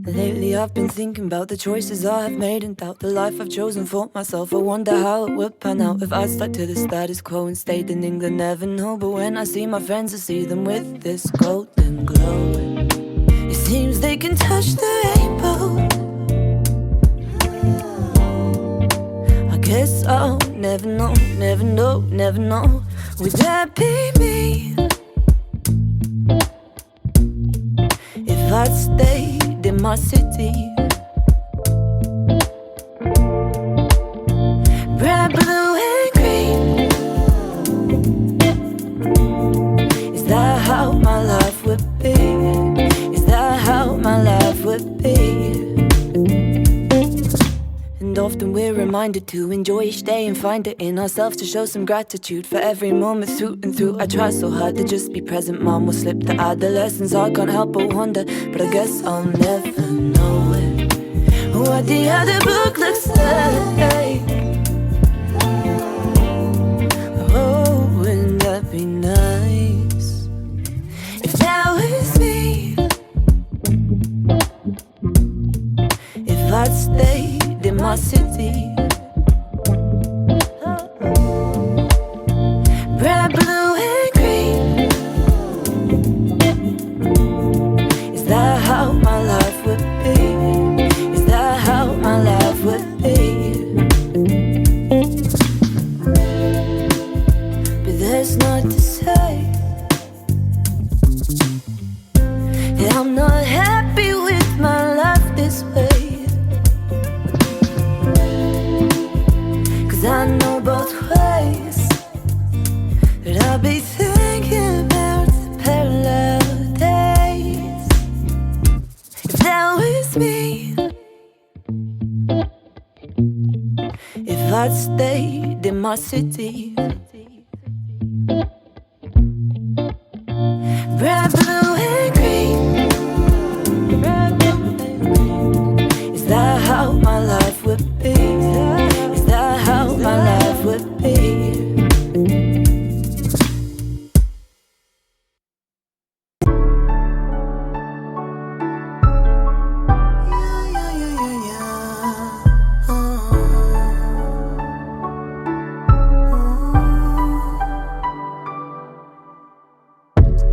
Lately I've been thinking about the choices I have made and doubt the life I've chosen for myself. I wonder how it would pan out if I'd stuck to the status quo and stayed in England. Never know, but when I see my friends, I see them with this golden glow. It seems they can touch the rainbow. I guess I'll never know, never know, never know. Would that be me if I'd stayed in my city? Red, blue and green. Is that how my life would be? Is that how my life would be? And often we're reminded to enjoy each day and find it in ourselves to show some gratitude for every moment through and through. I try so hard to just be present, mom will slip the adolescence. I can't help but wonder, but I guess I'll never know it, what the other book looks like. Oh, wouldn't that be nice if that was me? If I'd stayed in my city. Red, blue and green. Is that how my life would be? Is that how my life would be? But there's not to say that I'm not happy with my life this way. I know both ways that I'll be thinking about the parallel days. If that was me, if I'd stayed in my city. Red, blue and green. Red, blue and green. Is that how my life would be? How my life would be.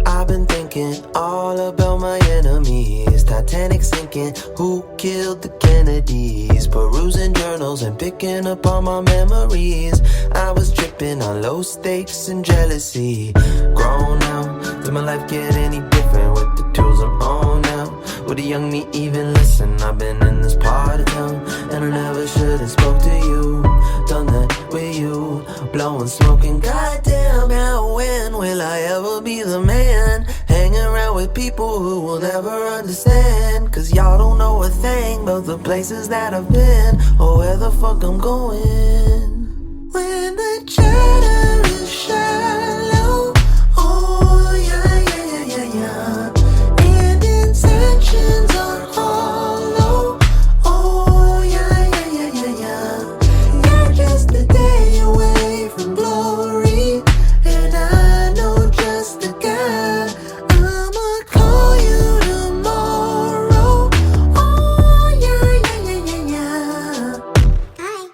I've been thinking all about my enemies. Titanic sinking, who killed the Kennedys? Perusing journals and picking up all my memories. I was tripping on low stakes and jealousy. Grown now, does my life get any different with the tools I'm on now? Would a young me even listen? I've been in this part of town, and I never should've spoke to you. Done that with you, blowing smoke and goddamn, how when will I ever be the man? Hanging around with people who will never understand, cause y'all don't know a thing about the places that I've been, or where the fuck I'm going. When the chatter is shallow, oh yeah, yeah, yeah, yeah, yeah, and intentions are hollow, oh yeah, yeah, yeah, yeah, yeah. You're just a day away from glory, and I know just the guy. I'ma call you tomorrow, oh yeah, yeah, yeah, yeah, yeah.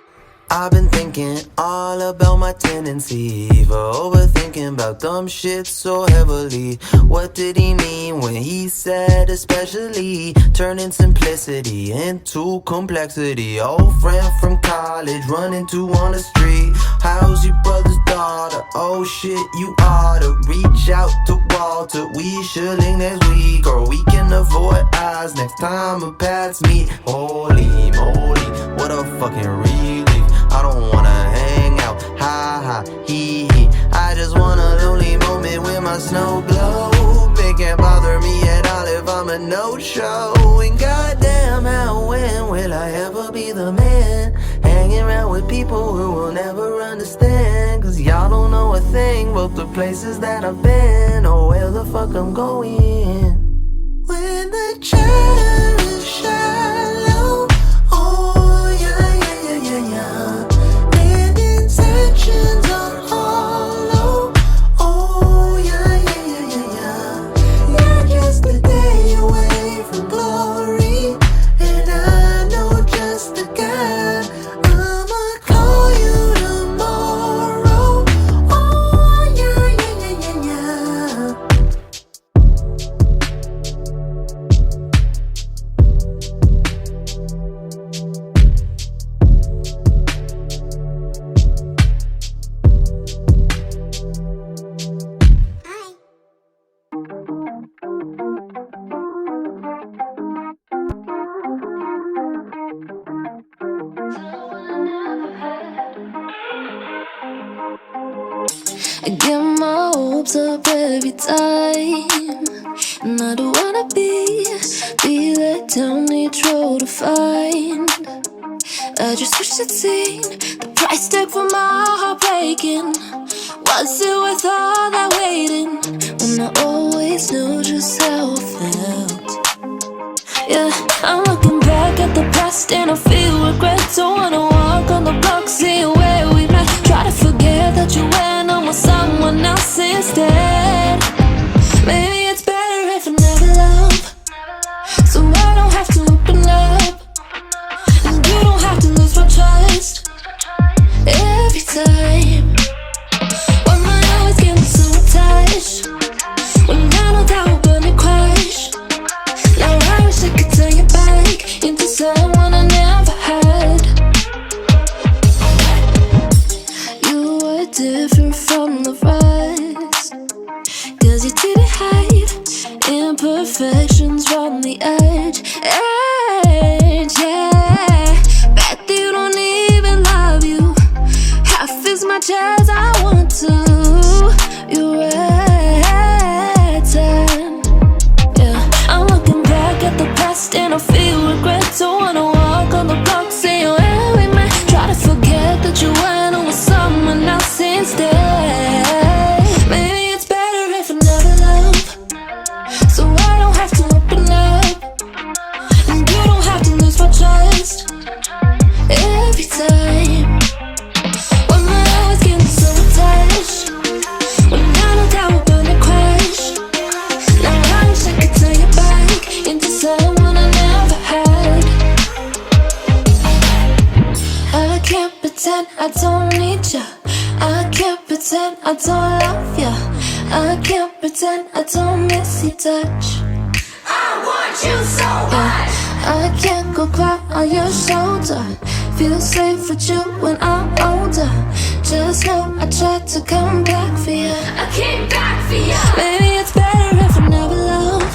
I've been thinking all about my tendency for overthinking about dumb shit so heavily. What did he mean when he said especially? Turning simplicity into complexity. Old friend from college run into on the street. How's your brother's daughter? Oh shit, you oughta reach out to Walter. We should link next week, or we can avoid eyes next time our paths meet. Holy moly, what a fucking relief. I don't wanna hang out, ha ha, hee hee. I just want a lonely moment with my snow globe. It can't bother me at all if I'm a no-show. And goddamn, how when will I ever be the man? Hanging around with people who will never understand, cause y'all don't know a thing about the places that I've been, or where the fuck I'm going. When the chatter is shallow, oh yeah, yeah, yeah, yeah, yeah, and intentions are hollow, oh get my hopes up every time. And I don't wanna be let down each road to find. I just wish I'd seen the price tag for my heart breaking. Was it worth all that waiting when I always knew just how I felt? Yeah, I'm looking back at the past and I feel regret. Don't wanna walk on the block, see where we met. Try to forget that you went on with someone else instead. Maybe it's better if I never love, so I don't have to open up, and you don't have to lose my trust every time. Why am I always getting so attached when I know that we're gonna crash? Now I wish I could turn you back into someone I never had. You were different from the rest, 'cause you didn't hide imperfections from the edge. Yeah, bet you don't even love you half as much as I want to. You're right, yeah. I'm looking back at the past and I feel regret. Don't wanna walk on the block, say where we met. Try to forget that you went on with someone else instead. Maybe it's better if I never love, so I don't have to open up, and you don't have to lose my trust every time. Why am I always getting so attached when I know that we're gonna crash? Now I wish I could turn you back into someone I never had. I can't pretend I don't need you. I can't pretend I don't love you. I can't pretend I don't miss your touch. I want you so bad. I can't go cry on your shoulder. Feel safe with you when I'm older. Just know I tried to come back for you. I came back for you. Maybe it's better if I never love,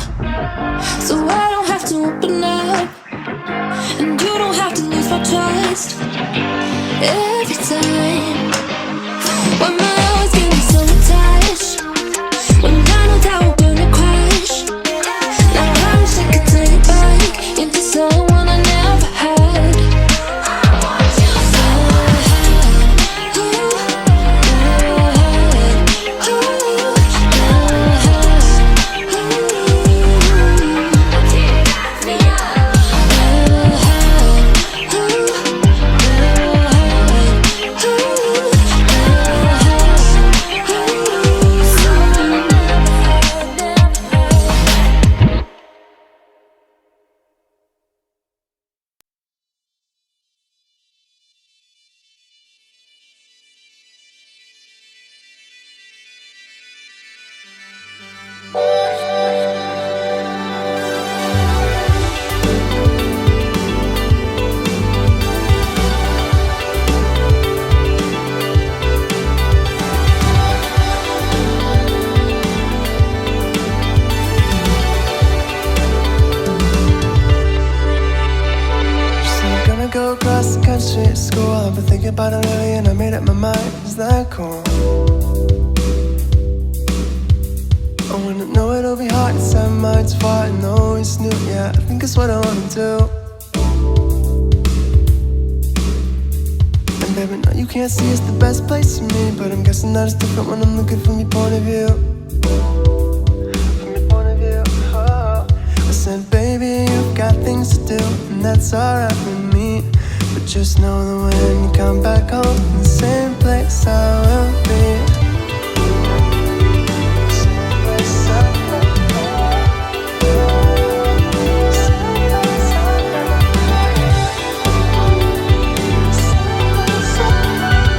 so I don't have to open up, and you don't have to lose my trust every time. Why am I always getting so attached when I know that we're gonna crash? Now I wish I could turn you back into someone I never had. I want you so I came back for you. Go across the country to school. I've been thinking about it lately and I made up my mind. Is that cool? I wanna know it'll be hard to set my mind too far and always new. Yeah, I think that's what I wanna do. And baby, no, you can't see it's the best place for me, but I'm guessing that it's different when I'm looking from your point of view. From your point of view, oh. I said, baby, you've got things to do, and that's alright with me. But just know that when you come back home, in the same place I will be. Same place I will be. Same place I will be. Same place I will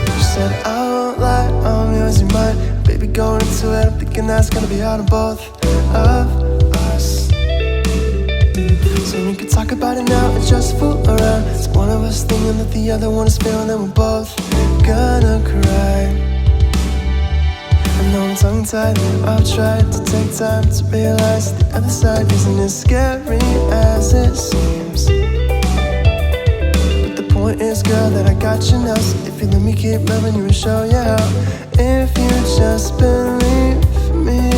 be. She said, I won't lie, I'm yours, you're mine. Baby, going into it, I'm thinking that's gonna be hard on both of us. So we could talk about it now and just fool around. It's one of us thinking that the other one is feeling, and we're both gonna cry. I know I'm tongue-tied, I've tried to take time to realize the other side isn't as scary as it seems. But the point is, girl, that I got you now. So if you let me keep loving you and show you how. If you just believe me,